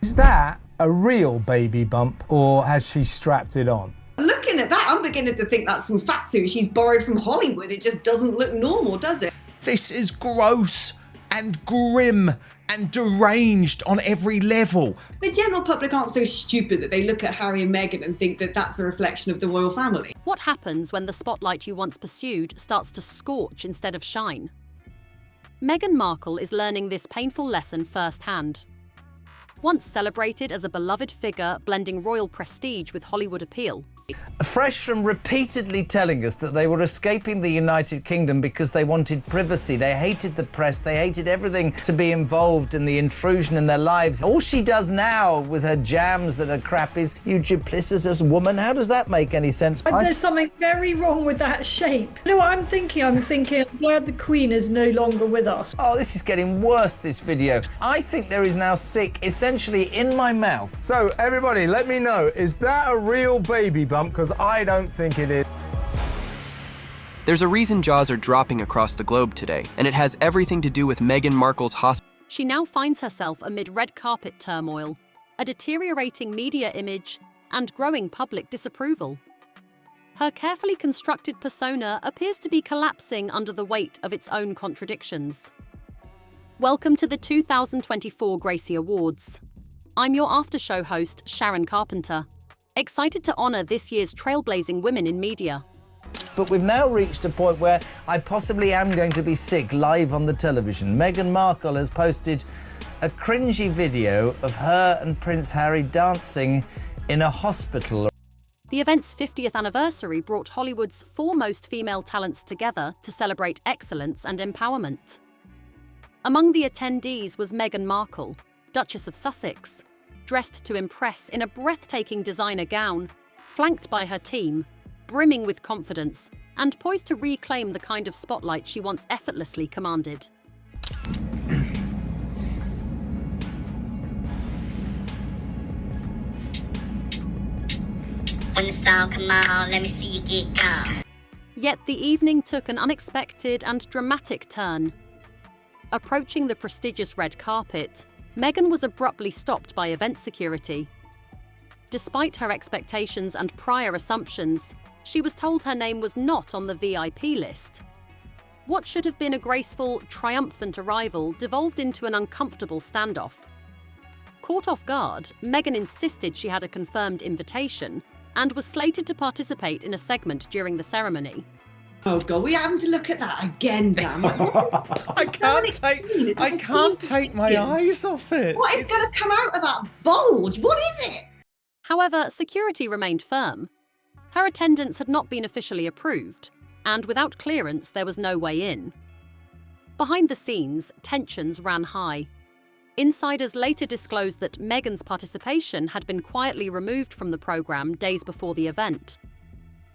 Is that a real baby bump or has she strapped it on? Looking at that, I'm beginning to think that's some fat suit she's borrowed from Hollywood. It just doesn't look normal, does it? This is gross and grim and deranged on every level. The general public aren't so stupid that they look at Harry and Meghan and think that that's a reflection of the royal family. What happens when the spotlight you once pursued starts to scorch instead of shine? Meghan Markle is learning this painful lesson firsthand. Once celebrated as a beloved figure blending royal prestige with Hollywood appeal, Fresh from repeatedly telling us that they were escaping the United Kingdom because they wanted privacy. They hated the press. They hated everything to be involved in the intrusion in their lives. All she does now with her jams that are crap is, you duplicitous woman. How does that make any sense? There's something very wrong with that shape. You know what I'm thinking? I'm glad the Queen is no longer with us. Oh, this is getting worse, this video. I think there is now sick essentially in my mouth. So everybody, let me know, is that a real baby bump? Because I don't think it is. There's a reason jaws are dropping across the globe today, and it has everything to do with Meghan Markle's hospital. she now finds herself amid red carpet turmoil, a deteriorating media image, and growing public disapproval. Her carefully constructed persona appears to be collapsing under the weight of its own contradictions. Welcome to the 2024 Gracie Awards. I'm your after-show host, Sharon Carpenter. Excited to honour this year's trailblazing women in media. But we've now reached a point where I possibly am going to be sick live on the television. Meghan Markle has posted a cringy video of her and Prince Harry dancing in a hospital. The event's 50th anniversary brought Hollywood's foremost female talents together to celebrate excellence and empowerment. Among the attendees was Meghan Markle, Duchess of Sussex, dressed to impress in a breathtaking designer gown, flanked by her team, brimming with confidence, and poised to reclaim the kind of spotlight she once effortlessly commanded. When the song come on, let me see you get gone. Yet the evening took an unexpected and dramatic turn. Approaching the prestigious red carpet, Meghan was abruptly stopped by event security. Despite her expectations and prior assumptions, she was told her name was not on the VIP list. What should have been a graceful, triumphant arrival devolved into an uncomfortable standoff. Caught off guard, Meghan insisted she had a confirmed invitation and was slated to participate in a segment during the ceremony. Oh God, we're having to look at that again, damn it. I can't take my eyes off it. What is going to come out of that bulge? What is it? However, security remained firm. Her attendance had not been officially approved, and without clearance, there was no way in. Behind the scenes, tensions ran high. Insiders later disclosed that Meghan's participation had been quietly removed from the programme days before the event.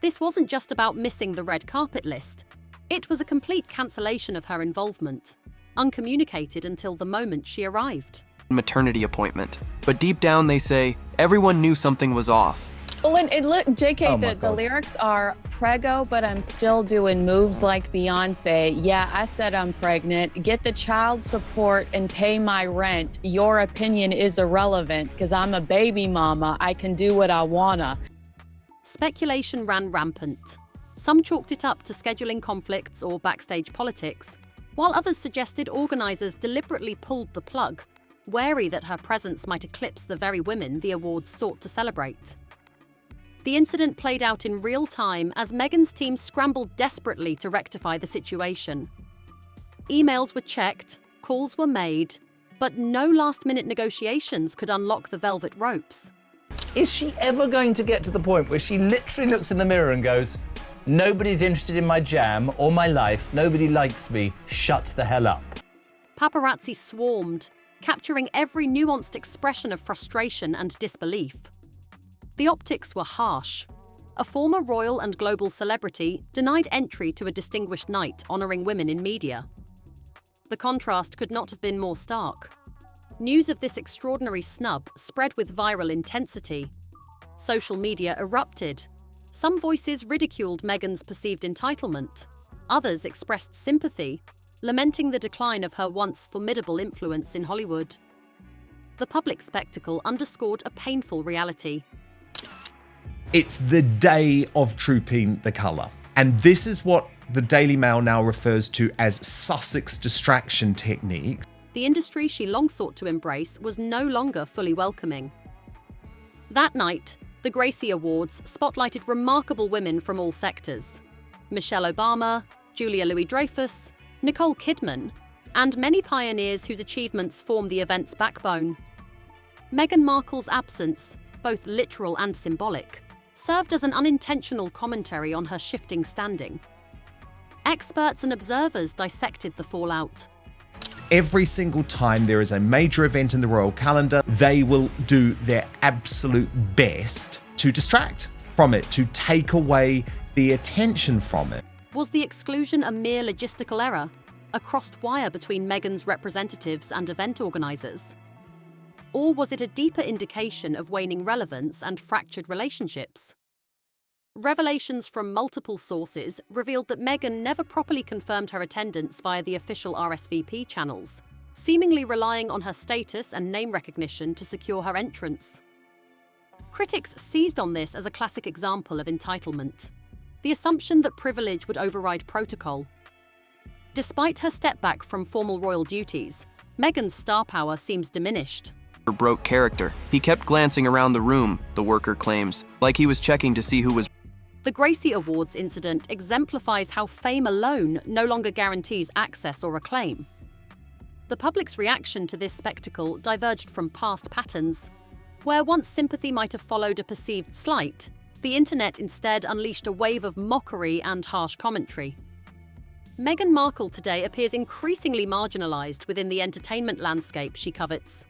This wasn't just about missing the red carpet list. It was a complete cancellation of her involvement, uncommunicated until the moment she arrived. Maternity appointment. But deep down they say, everyone knew something was off. Well, and look, JK, Oh my the God. lyrics are prego, but I'm still doing moves like Beyonce. Yeah, I said I'm pregnant. Get the child support and pay my rent. Your opinion is irrelevant because I'm a baby mama. I can do what I wanna. Speculation ran rampant. Some chalked it up to scheduling conflicts or backstage politics, while others suggested organisers deliberately pulled the plug, wary that her presence might eclipse the very women the awards sought to celebrate. The incident played out in real time as Meghan's team scrambled desperately to rectify the situation. Emails were checked, calls were made, but no last-minute negotiations could unlock the velvet ropes. Is she ever going to get to the point where she literally looks in the mirror and goes, nobody's interested in my jam or my life, nobody likes me, shut the hell up? Paparazzi swarmed, capturing every nuanced expression of frustration and disbelief. The optics were harsh. A former royal and global celebrity denied entry to a distinguished night honouring women in media. The contrast could not have been more stark. News of this extraordinary snub spread with viral intensity. Social media erupted. Some voices ridiculed Meghan's perceived entitlement. Others expressed sympathy, lamenting the decline of her once formidable influence in Hollywood. The public spectacle underscored a painful reality. It's the day of trooping the colour. And this is what the Daily Mail now refers to as Sussex distraction techniques. The industry she long sought to embrace was no longer fully welcoming. That night, the Gracie Awards spotlighted remarkable women from all sectors. Michelle Obama, Julia Louis-Dreyfus, Nicole Kidman, and many pioneers whose achievements form the event's backbone. Meghan Markle's absence, both literal and symbolic, served as an unintentional commentary on her shifting standing. Experts and observers dissected the fallout. Every single time there is a major event in the royal calendar, they will do their absolute best to distract from it, to take away the attention from it. Was the exclusion a mere logistical error, a crossed wire between Meghan's representatives and event organisers? Or was it a deeper indication of waning relevance and fractured relationships? Revelations from multiple sources revealed that Meghan never properly confirmed her attendance via the official RSVP channels, seemingly relying on her status and name recognition to secure her entrance. Critics seized on this as a classic example of entitlement, the assumption that privilege would override protocol. Despite her step back from formal royal duties, Meghan's star power seems diminished. Broke character. He kept glancing around the room, the worker claims, like he was checking to see who was. The Gracie Awards incident exemplifies how fame alone no longer guarantees access or acclaim. The public's reaction to this spectacle diverged from past patterns. Where once sympathy might have followed a perceived slight, the internet instead unleashed a wave of mockery and harsh commentary. Meghan Markle today appears increasingly marginalised within the entertainment landscape she covets.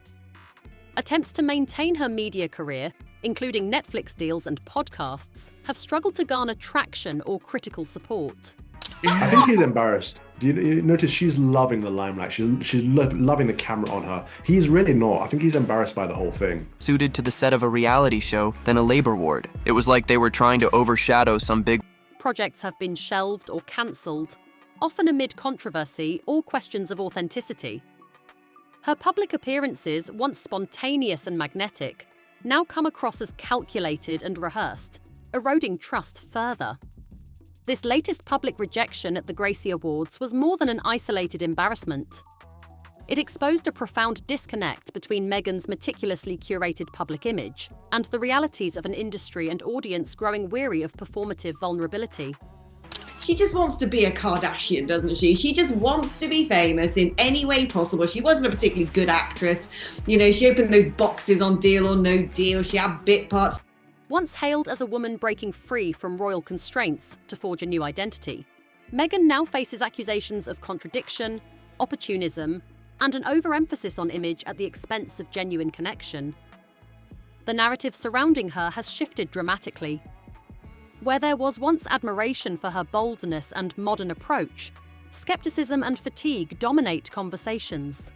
Attempts to maintain her media career, including Netflix deals and podcasts, have struggled to garner traction or critical support. I think he's embarrassed. Do you notice she's loving the limelight? She's loving the camera on her. He's really not. I think he's embarrassed by the whole thing. Suited to the set of a reality show than a labor ward. It was like they were trying to overshadow some big. Projects have been shelved or cancelled, often amid controversy or questions of authenticity. Her public appearances, once spontaneous and magnetic, now come across as calculated and rehearsed, eroding trust further. This latest public rejection at the Gracie Awards was more than an isolated embarrassment. It exposed a profound disconnect between Meghan's meticulously curated public image and the realities of an industry and audience growing weary of performative vulnerability. She just wants to be a Kardashian, doesn't she? She just wants to be famous in any way possible. She wasn't a particularly good actress. You know, she opened those boxes on Deal or No Deal. She had bit parts. Once hailed as a woman breaking free from royal constraints to forge a new identity, Meghan now faces accusations of contradiction, opportunism, and an overemphasis on image at the expense of genuine connection. The narrative surrounding her has shifted dramatically. Where there was once admiration for her boldness and modern approach, skepticism and fatigue dominate conversations.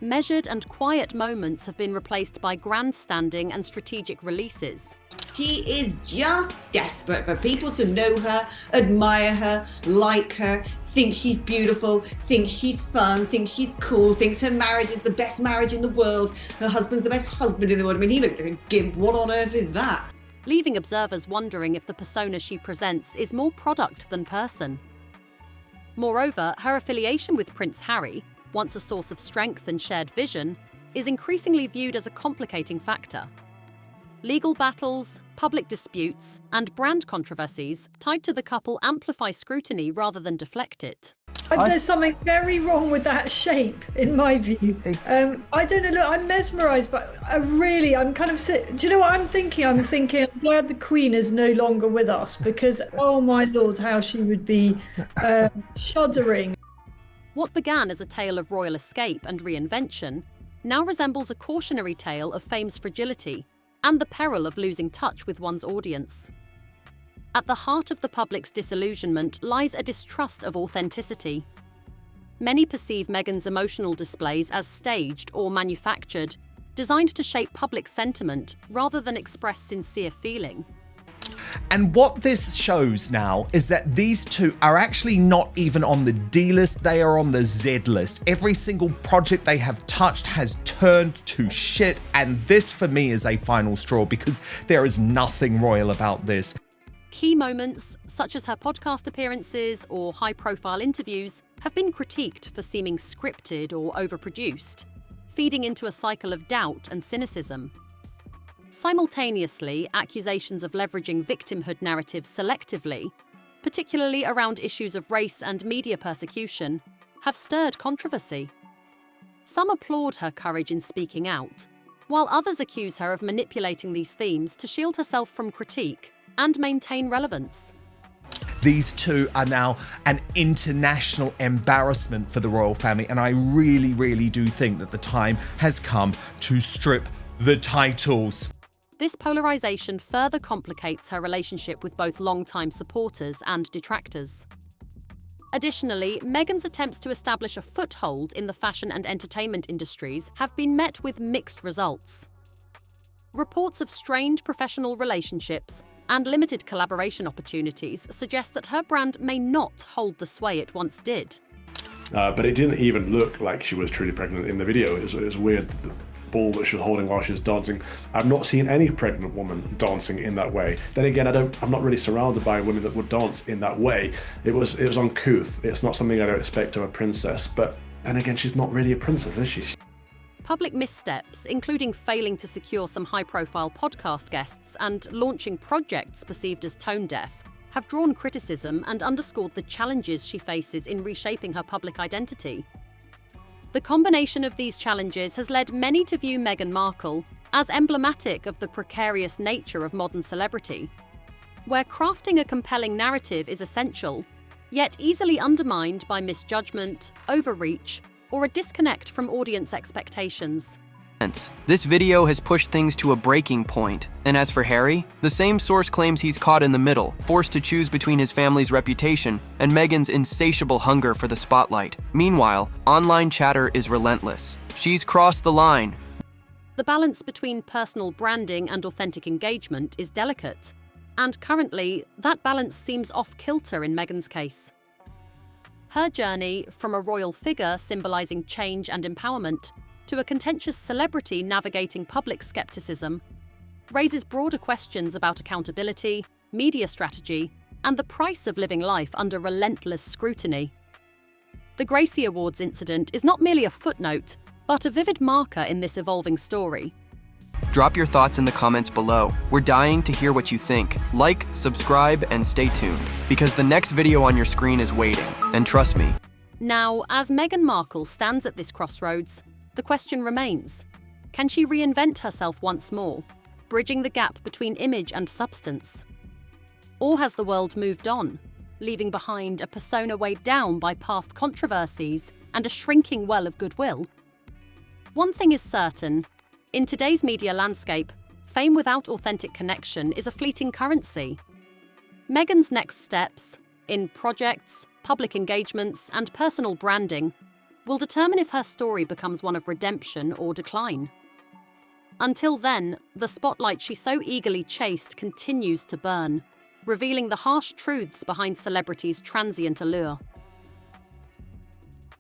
Measured and quiet moments have been replaced by grandstanding and strategic releases. She is just desperate for people to know her, admire her, like her, think she's beautiful, think she's fun, think she's cool, thinks her marriage is the best marriage in the world, her husband's the best husband in the world. I mean, he looks like a gimp. What on earth is that? Leaving observers wondering if the persona she presents is more product than person. Moreover, her affiliation with Prince Harry, once a source of strength and shared vision, is increasingly viewed as a complicating factor. Legal battles, public disputes, and brand controversies tied to the couple amplify scrutiny rather than deflect it. There's something very wrong with that shape, in my view. I don't know, look, I'm mesmerised, but I'm kind of... Do you know what I'm thinking? I'm thinking, I'm glad the Queen is no longer with us, because, oh my Lord, how she would be shuddering. What began as a tale of royal escape and reinvention now resembles a cautionary tale of fame's fragility and the peril of losing touch with one's audience. At the heart of the public's disillusionment lies a distrust of authenticity. Many perceive Meghan's emotional displays as staged or manufactured, designed to shape public sentiment rather than express sincere feeling. And what this shows now is that these two are actually not even on the D list, they are on the Z list. Every single project they have touched has turned to shit, and this for me is a final straw because there is nothing royal about this. Key moments, such as her podcast appearances or high-profile interviews, have been critiqued for seeming scripted or overproduced, feeding into a cycle of doubt and cynicism. Simultaneously, accusations of leveraging victimhood narratives selectively, particularly around issues of race and media persecution, have stirred controversy. Some applaud her courage in speaking out, while others accuse her of manipulating these themes to shield herself from critique and maintain relevance. These two are now an international embarrassment for the royal family, and I really, really do think that the time has come to strip the titles. This polarization further complicates her relationship with both longtime supporters and detractors. Additionally, Meghan's attempts to establish a foothold in the fashion and entertainment industries have been met with mixed results. Reports of strained professional relationships and limited collaboration opportunities suggest that her brand may not hold the sway it once did. But it didn't even look like she was truly pregnant in the video. It was weird. The ball that she was holding while she was dancing. I've not seen any pregnant woman dancing in that way. Then again, I'm not really surrounded by women that would dance in that way. It was uncouth. It's not something I don't expect of a princess. But and again, she's not really a princess, is she? Public missteps, including failing to secure some high-profile podcast guests and launching projects perceived as tone-deaf, have drawn criticism and underscored the challenges she faces in reshaping her public identity. The combination of these challenges has led many to view Meghan Markle as emblematic of the precarious nature of modern celebrity, where crafting a compelling narrative is essential, yet easily undermined by misjudgment, overreach, or a disconnect from audience expectations. This video has pushed things to a breaking point, and as for Harry, the same source claims he's caught in the middle, forced to choose between his family's reputation and Meghan's insatiable hunger for the spotlight. Meanwhile, online chatter is relentless. She's crossed the line. The balance between personal branding and authentic engagement is delicate, and currently, that balance seems off-kilter in Meghan's case. Her journey, from a royal figure symbolising change and empowerment to a contentious celebrity navigating public skepticism, raises broader questions about accountability, media strategy, and the price of living life under relentless scrutiny. The Gracie Awards incident is not merely a footnote, but a vivid marker in this evolving story. Drop your thoughts in the comments below. We're dying to hear what you think. Like, subscribe, and stay tuned, because the next video on your screen is waiting. And trust me. Now, as Meghan Markle stands at this crossroads, the question remains, can she reinvent herself once more, bridging the gap between image and substance? Or has the world moved on, leaving behind a persona weighed down by past controversies and a shrinking well of goodwill? One thing is certain, in today's media landscape, fame without authentic connection is a fleeting currency. Meghan's next steps, in projects, public engagements, and personal branding, will determine if her story becomes one of redemption or decline. Until then, the spotlight she so eagerly chased continues to burn, revealing the harsh truths behind celebrities' transient allure.